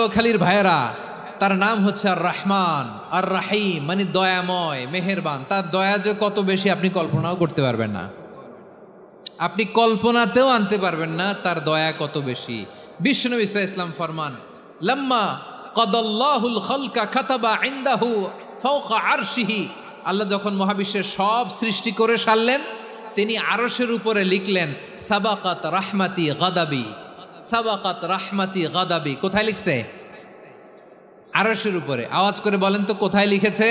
নোয়াখালীর ভাইয়েরা, তার নাম হচ্ছে আর রহমান আর রাহিম, মানে দয়াময়, মেহেরবান। তার দয়া যে কত বেশি আপনি কল্পনাও করতে পারবেন না, আপনি কল্পনাতেও আনতে পারবেন না তার দয়া কত বেশি। বিশ্বনবী সাল্লাল্লাহু আলাইহি ওয়াসাল্লাম ফরমান, লাম্মা কাদাল্লাহুল খালকা কাতাবা ইনদাহু ফাওকা আরশিহি, আল্লাহ যখন মহাবিশ্বের সব সৃষ্টি করে সারলেন, তিনি আরশের উপরে লিখলেন সাবাকাত রাহমাতি গাদাবি, সাবাকাত রাহমাতি গাদাবি। কোথায় লিখছে? আরশের উপরে। আওয়াজ করে বলেন তো কোথায় লিখেছে?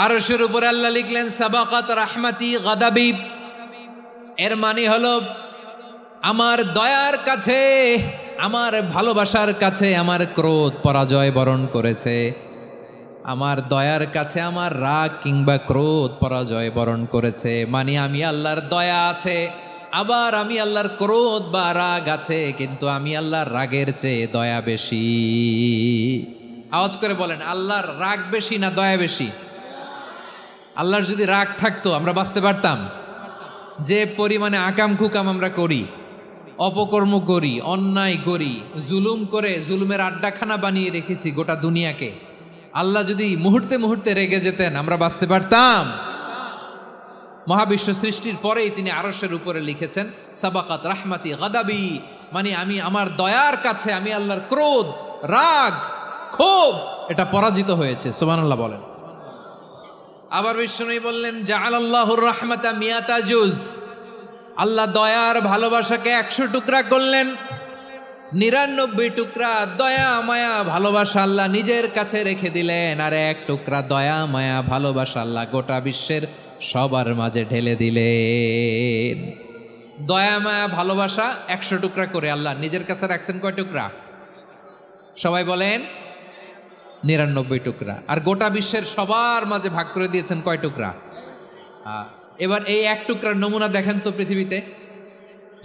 আরশের উপরে আল্লাহ লিখলেন সাবাকাত রাহমাতি গাদাবি। এর মানে হলো আমার দয়ার কাছে, আমার ভালোবাসার কাছে আমার ক্রোধ পরাজয় বরণ করেছে, আমার দয়ার কাছে আমার রাগ কিংবা ক্রোধ পরাজয় বরণ করেছে। মানে আমি আল্লাহর দয়া আছে, আবার আমি আল্লাহর ক্রোধ বা রাগ আছে, কিন্তু আমি আল্লাহর রাগের চেয়ে দয়া বেশি। আওয়াজ করে বলেন, আল্লাহর রাগ বেশি না দয়া বেশি? আল্লাহর যদি রাগ থাকতো আমরা বাঁচতে পারতাম? যে পরিমাণে আকাম কুকাম আমরা করি, অপকর্ম করি, অন্যায় করি, জুলুম করে জুলুমের আড্ডাখানা বানিয়ে রেখেছি গোটা দুনিয়াকে, আল্লাহ যদি মুহূর্তে মুহূর্তে রেগে যেতেন আমরা বাঁচতে পারতাম? মহাবিশ্ব সৃষ্টির পরেই তিনি আরশের উপরে লিখেছেন সাবাকাত রাহমাতি গাদাবি, মানে আমি আমার দয়ার কাছে আমি আল্লাহর ক্রোধ, রাগ, ক্ষোভ এটা পরাজিত হয়েছে। সুবহানাল্লাহ বলেন। আবার বিষ্ণু বললেন জাআলাল্লাহুর রাহমাতা মিয়াতা জুজ, আল্লাহ দয়ার ভালোবাসাকে 100 টুকরা করলেন। 99 টুকরা দয়া মায়া ভালোবাসা আল্লাহ নিজের কাছে রেখে দিলেন, আর 1 টুকরা দয়া মায়া ভালোবাসা আল্লাহ গোটা বিশ্বের সবার মাঝে ঢেলে দিলেন। দয়া মায়া ভালোবাসা 100 টুকরা করে আল্লাহ নিজের কাছে রাখছেন কয় টুকরা? সবাই বলেন 99 টুকরা। আর গোটা বিশ্বের সবার মাঝে ভাগ করে দিয়েছেন কয় টুকরা? এবার এই 1 টুকরার নমুনা দেখেন তো পৃথিবীতে।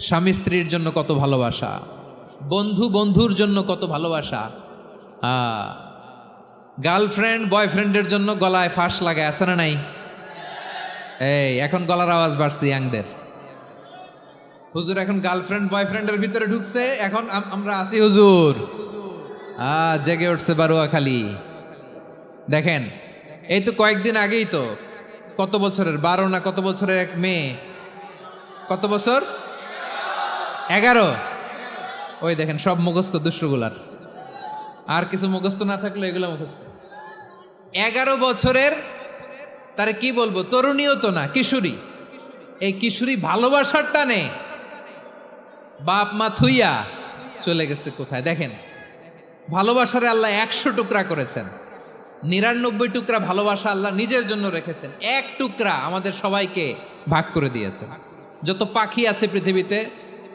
স্বামী স্ত্রীর জন্য কত ভালোবাসা, বন্ধু বন্ধুর জন্য কত ভালোবাসা, গার্লফ্রেন্ড বয়ফ্রেন্ডের জন্য গলায় ফাঁস লাগায়, আছে না নাই? এই এখন গলার আওয়াজ বাড়ছে ইয়াংদের। হুজুর এখন গার্লফ্রেন্ড বয়ফ্রেন্ডের ভিতরে ঢুকছে, এখন আমরা আছি হুজুর। জেগে উঠছে বারুয়াখালী। দেখেন এই তো কয়েকদিন আগেই তো, কত বছরের 12 না কত বছরের এক মেয়ে, কত বছর? 11। ওই দেখেন সব মুখস্থ দুষ্টগুলার, আর কিছু মুখস্থ না থাকলে এগুলো মুখস্থ। 11 বছরের, তারে কি বলবো, তরুণীও তো না, কিশোরী। এই কিশোরী ভালোবাসার টানে বাপ মা থুইয়া চলে গেছে কোথায়? দেখেন ভালোবাসারে আল্লাহ 100 টুকরা করেছেন, 99 টুকরা ভালোবাসা আল্লাহ নিজের জন্য রেখেছেন, 1 টুকরা আমাদের সবাইকে ভাগ করে দিয়েছেন। যত পাখি আছে পৃথিবীতে,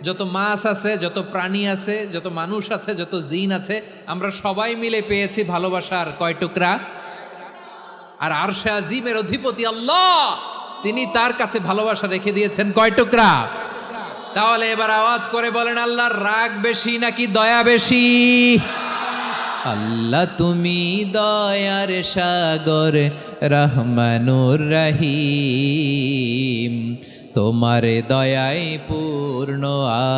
যত মাছ আছে, যত প্রাণী আছে, যত মানুষ আছে, যত জিন আছে, আমরা সবাই মিলে পেয়েছি ভালোবাসার কয় টুকরা? আর আরশে আজিমের অধিপতি আল্লাহ, তিনি তার কাছে ভালোবাসা রেখে দিয়েছেন কয় টুকরা? তাহলে এবার আওয়াজ করে বলেন, আল্লাহর রাগ বেশি নাকি দয়া বেশি? আল্লাহ তুমি দয়ার সাগর রহমানুর রহিম, তোমার দয়ায় পূর্ণ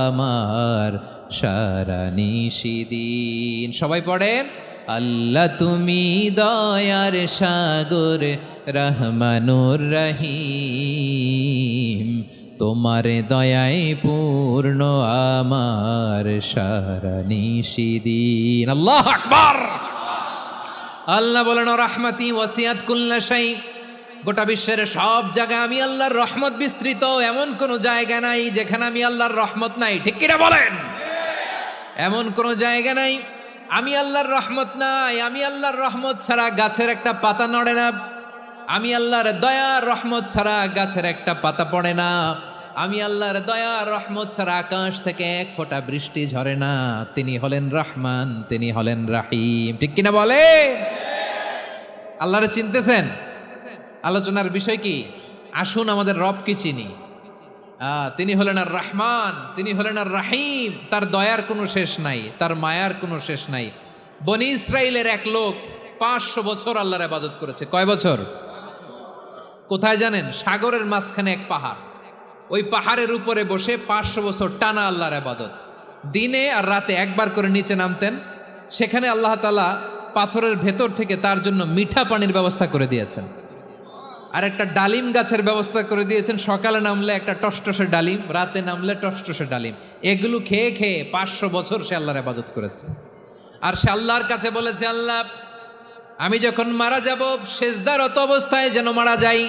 আমার সারা নিশিদিন। সবাই পড়েন, আল্লাহ তুমি দয়ার সাগর রহমানুর রহিম, তোমার দয়ায় পূর্ণ আমার সারা নিশিদিন। আল্লাহু আকবার। আল্লাহ বলেন রাহমাতি ওয়াসিআত কুল্লা শাই, গোটা বিশ্বের সব জায়গায় আমি আল্লাহর রহমত বিস্তৃত, এমন কোন জায়গা নাই যেখানে আমি আল্লাহর রহমত নাই। ঠিক কিনা বলেন? এমন কোন জায়গা নাই আমি আল্লাহর রহমত নাই। আমি আল্লাহর রহমত ছাড়া গাছের একটা পাতা নড়ে না, আমি আল্লাহর দয়ার রহমত ছাড়া গাছের একটা পাতা পড়ে না, আমি আল্লাহর দয়ার রহমত ছাড়া আকাশ থেকে 1 ফোঁটা বৃষ্টি ঝরে না। তিনি হলেন রহমান, তিনি হলেন রাহিম। ঠিক কিনা বলে? আল্লাহরে চিনতেছেন? আলোচনার বিষয় কি? আসুন আমাদের রবকে চিনি। তিনি হলেন আর রহমান, তিনি হলেন আর রাহিম। তার দয়ার কোনো শেষ নাই, তার মায়ার কোনো শেষ নাই। বনি ইসরাইলের এক লোক 500 বছর আল্লাহর ইবাদত করেছে। কয় বছর? কোথায় জানেন? সাগরের মাঝখানে এক পাহাড়, ওই পাহাড়ের উপরে বসে 500 বছর টানা আল্লাহর ইবাদত। দিনে আর রাতে একবার করে নিচে নামতেন, সেখানে আল্লাহ তাআলা পাথরের ভেতর থেকে তার জন্য মিঠা পানির ব্যবস্থা করে দিয়েছেন, আর একটা ডালিম গাছের ব্যবস্থা করে দিয়েছেন। সকালে নামলে একটা টসটসে ডালিম, রাতে নামলে টসটসে ডালিম। এগুলো খেয়ে খেয়ে 500 বছর সে আল্লাহর ইবাদত করেছে। আর সে আল্লাহর কাছে বলেছে, আল্লাহ আমি যখন মারা যাব সেজদারত অবস্থায় যেন মারা যাই।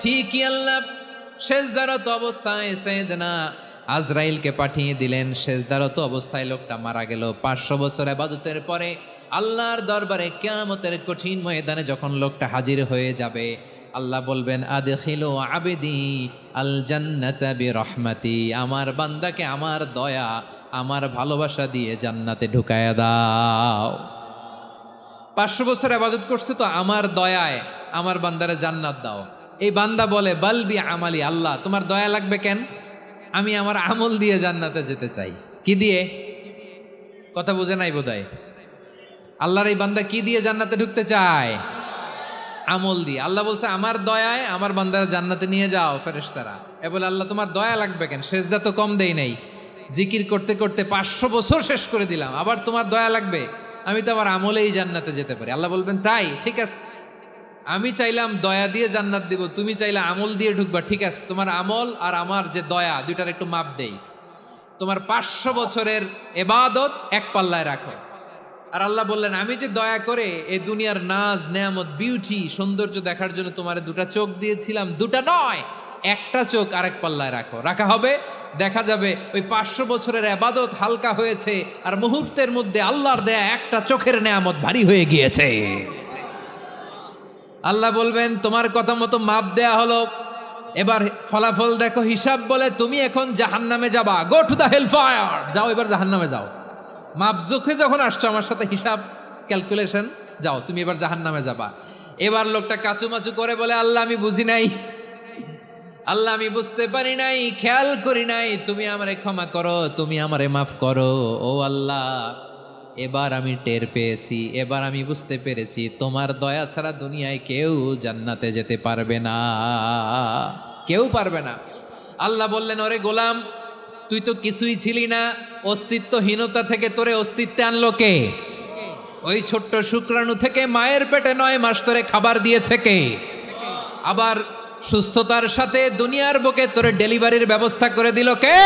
ঠিকই আল্লাহ সেজদারত অবস্থায় সাইয়েদনা আজরাইলকে পাঠিয়ে দিলেন। সেজদারত অবস্থায় লোকটা মারা গেল। 500 বছর ইবাদতের পরে আল্লাহর দরবারে কিয়ামতের কঠিন ময়দানে যখন লোকটা হাজির হয়ে যাবে, আল্লাহ বলবেন, আদখিলু আবদি আল জান্নাতা বিরহমাতি, আমার বান্দাকে আমার দয়া আমার ভালোবাসা দিয়ে জান্নাতে ঢুকায়া দাও। 500 বছর ইবাদত করছে তো আমার দয়ায় আমার বান্দারে জান্নাত দাও। এই বান্দা বলে, বালবি আমালি, আল্লাহ তোমার দয়া লাগবে কেন? আমি আমার আমল দিয়ে জান্নাতে যেতে চাই। কি দিয়ে? কথা বুঝে নাই বোধহয়। আল্লাহর এই বান্দা কি দিয়ে জান্নাতে ঢুকতে চায়? আমল দিয়ে। আল্লাহ বলছে, আমার দয়ায় আমার বান্দারা জান্নাতে নিয়ে যাও। ফেরেশতারা এ বলে, আল্লাহ তোমার দয়া লাগবে কেন? সেজদা তো কম দেই নাই, জিকির করতে করতে 500 বছর শেষ করে দিলাম, আবার তোমার দয়া লাগবে? আমি তো আমার আমলেই জান্নাতে যেতে পারি। আল্লাহ বলবেন, তাই ঠিক আছে, আমি চাইলাম দয়া দিয়ে জান্নাত দিব, তুমি চাইলে আমল দিয়ে ঢুকবা, ঠিক আছে, তোমার আমল আর আমার যে দয়া দুইটার একটু মাপ দেই। তোমার 500 বছরের ইবাদত এক পাল্লায় রাখো। আর আল্লাহ বললেন, আমি যে দয়া করে এই দুনিয়ার নাজ নেয়ামত বিউটি সৌন্দর্য দেখার জন্য তোমার 2টা চোখ দিয়েছিলাম, 2টা নয়, একটা চোখ আরেক পাল্লায় রাখো। রাখা হবে, দেখা যাবে ওই 500 বছরের ইবাদত হালকা হয়েছে আর মুহূর্তের মধ্যে আল্লাহর দেয়া একটা চোখের নেয়ামত ভারী হয়ে গিয়েছে। আল্লাহ বলবেন, তোমার কথা মতো মাপ দেয়া হলো, এবার ফলাফল দেখো। হিসাব বলে, তুমি এখন জাহান্নামে যাবা, go to the hell fire, যাও এবার জাহান্নামে যাও। মাপ জোখে যখন আসছো আমার সাথে হিসাব ক্যালকুলেশন, যাও তুমি এবার জাহান্নামে যাবা। এবার লোকটা কাচুমাচু করে বলে, আল্লাহ আমি বুঝি নাই, আল্লাহ আমি বুঝতে পারি নাই, খেয়াল করি নাই, তুমি আমারে ক্ষমা করো, তুমি আমারে মাফ করো। ও আল্লাহ, এবার আমি টের পেয়েছি, এবার আমি বুঝতে পেরেছি, তোমার দয়া ছাড়া দুনিয়ায় কেউ জান্নাতে যেতে পারবে না, কেউ পারবে না। আল্লাহ বললেন, ওরে গোলাম, তুই তো কিছুই ছিলি না, অস্তিত্বহীনতা থেকে তোরে অস্তিত্বে আনলো কে? ওই ছোট্ট শুক্রাণু থেকে মায়ের পেটে 9 মাস ধরে খাবার দিয়েছে কে? আবার সুস্থতার সাথে দুনিয়ার বুকে তোরে ডেলিভারির ব্যবস্থা করে দিল কে?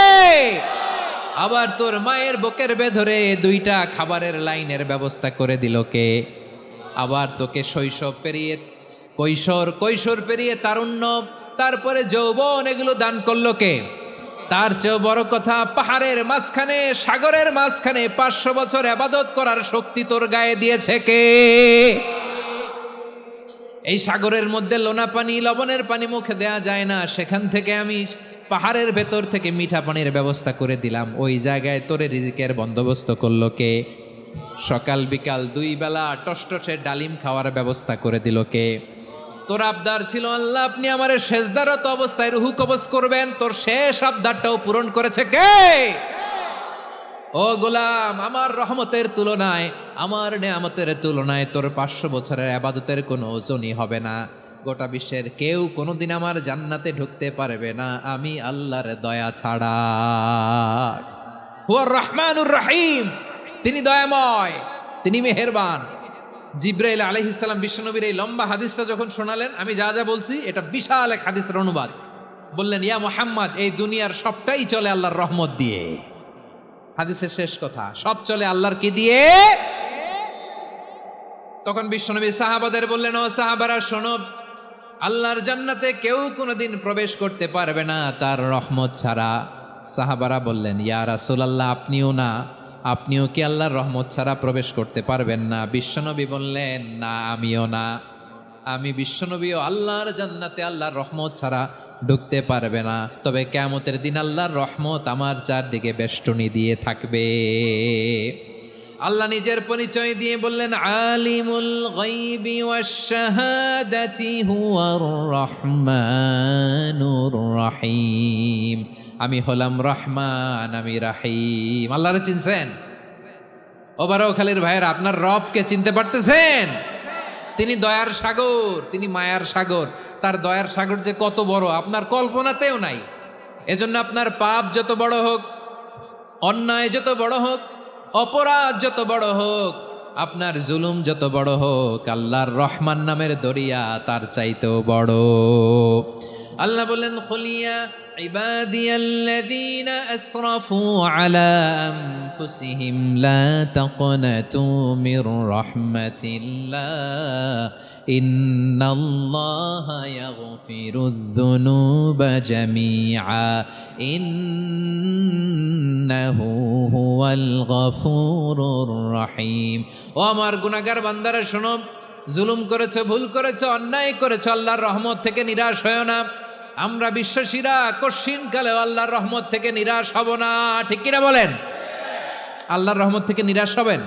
আবার তোর মায়ের বুকের ভেতরে 2টা খাবারের লাইনের ব্যবস্থা করে দিল কে? আবার তোকে শৈশব পেরিয়ে কৈশোর পেরিয়ে তারুণ্য, তারপরে যৌবন, এগুলো দান করলো কে? তার চেয়েও বড় কথা, পাহাড়ের মাঝখানে সাগরের মাঝখানে 500 বছর ইবাদত করার শক্তি তোর গায়ে দিয়েছে কে? এই সাগরের মধ্যে লোনা পানি, লবণের পানি মুখে দেয়া যায় না, সেখান থেকে আমি পাহাড়ের ভেতর থেকে মিঠা পানির ব্যবস্থা করে দিলাম। ওই জায়গায় তোরে রিজিকের বন্দোবস্ত করলো কে? সকাল বিকাল 2 বেলা টসটসে ডালিম খাওয়ার ব্যবস্থা করে দিল কে? তোর আবদার ছিল, আল্লাহ আপনি আমার সেজদারত অবস্থায় রুহু কবজ করবেন, তোর শেষ আবদারটাও পূরণ করেছে কে? ও গোলাম, আমার রহমতের তুলনায়, আমার নেয়ামতের তুলনায় তোর 500 বছরের ইবাদতের কোনো ওজনই হবে না। গোটা বিশ্বের কেউ কোনোদিন আমার জান্নাতে ঢুকতে পারবে না আমি আল্লাহর দয়া ছাড়া। হুয়ার রহমানুর রহিম, তিনি দয়াময়, তিনি মেহেরবান। জিব্রাইল আলাইহিস সালাম বিশ্বনবীর এই লম্বা হাদিসটা যখন শোনালেন, আমি যা যা বলছি এটা বিশাল এক হাদিসের অনুবাদ। বললেন, ইয়া মুহাম্মদ, এই দুনিয়ার সবটাই চলে আল্লাহর রহমত দিয়ে। হাদিসের শেষ কথা, সব চলে আল্লাহর কি দিয়ে? তখন বিশ্বনবী সাহাবাদের বললেন, ও সাহাবারা শোনো, আল্লাহর জান্নাতে কেউ কোনোদিন প্রবেশ করতে পারবে না তার রহমত ছাড়া। সাহাবারা বললেন, ইয়া রাসূলুল্লাহ, আপনিও না, আপনিও কি আল্লাহর রহমত ছাড়া প্রবেশ করতে পারবেন না? বিশ্বনবী বললেন, না আমিও না, আমি বিশ্বনবীও আল্লাহর জান্নাতে আল্লাহর রহমত ছাড়া ঢুকতে পারবে না। তবে কিয়ামতের দিন আল্লাহর রহমত আমার চারদিকে বেষ্টনী দিয়ে থাকবে। আল্লাহ নিজের পরিচয় দিয়ে বললেন, আলিমুল গায়বি ওয়াশ শাহাদাতি হুয়ার রহমানুর রহিম, আমি হলাম রহমান, আমি রাহিম। আল্লাহরে চিনছেন? ওবারখালীর ভাইয়ের, আপনার রবকে চিনতে পারতেছেন? তিনি দয়ার সাগর, তিনি মায়ার সাগর। তার দয়ার সাগর যে কত বড় আপনার কল্পনাতেও নাই। এজন্য আপনার পাপ যত বড় হোক, অন্যায় যত বড় হোক, অপরাধ যত বড় হোক, আপনার জুলুম যত বড় হোক, আল্লাহর রহমান নামের দরিয়া তার চাইতেও বড়। আল্লাহ বললেন, খুলিয়া ইবাদিয়াল্লাযীনা আসরাফু আলা আনফুসিহিম লা তাকনাতু মির রাহমাতিল্লাহ ইন্নাল্লাহা ইয়াগফিরুয যুনুবা জামিআ ইন্নাহু হুয়াল গফুরুর রহিম। ও আমার গুনাহগার বান্দারা শোনো, জুলুম করেছো, ভুল করেছো, অন্যায় করেছো, আল্লাহর রহমত থেকে নিরাশ হয়ো না। আমরা বিশ্বাসীরা কঠিন কালেও আল্লাহর রহমত থেকে নিরাশ হব না, ঠিক কিনা বলেন? আল্লাহর রহমত থেকে নিরাশ হবেন?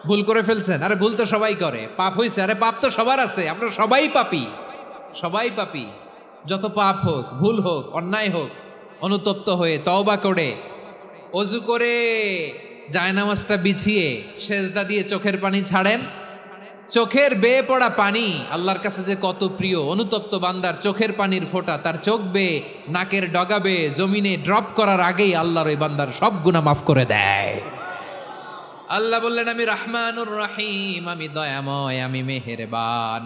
ভুল করে ফেলছেন, আরে ভুল তো সবাই করে, পাপ হয়েছে, আরে পাপ তো সবার আছে, আমরা সবাই পাপী, সবাই পাপী। যত পাপ হোক, ভুল হোক, অন্যায় হোক, অনুতপ্ত হয়ে তওবা করে অজু করে জায়নামাজটা বিছিয়ে সেজদা দিয়ে চোখের পানি ছাড়েন। চোখের বেয়ে পড়া পানি আল্লাহর কাছে যে কত প্রিয়। অনুতপ্ত বান্দার চোখের পানির ফোঁটা তার চোখ বেয়ে, নাকের ডগা বেয়ে জমিনে ড্রপ করার আগেই আল্লাহর ওই বান্দার সব গুনাহ মাফ করে দেয়। আল্লাহ বললেন, আমি রহমানুর রহিম, আমি দয়াময়, আমি মেহেরবান।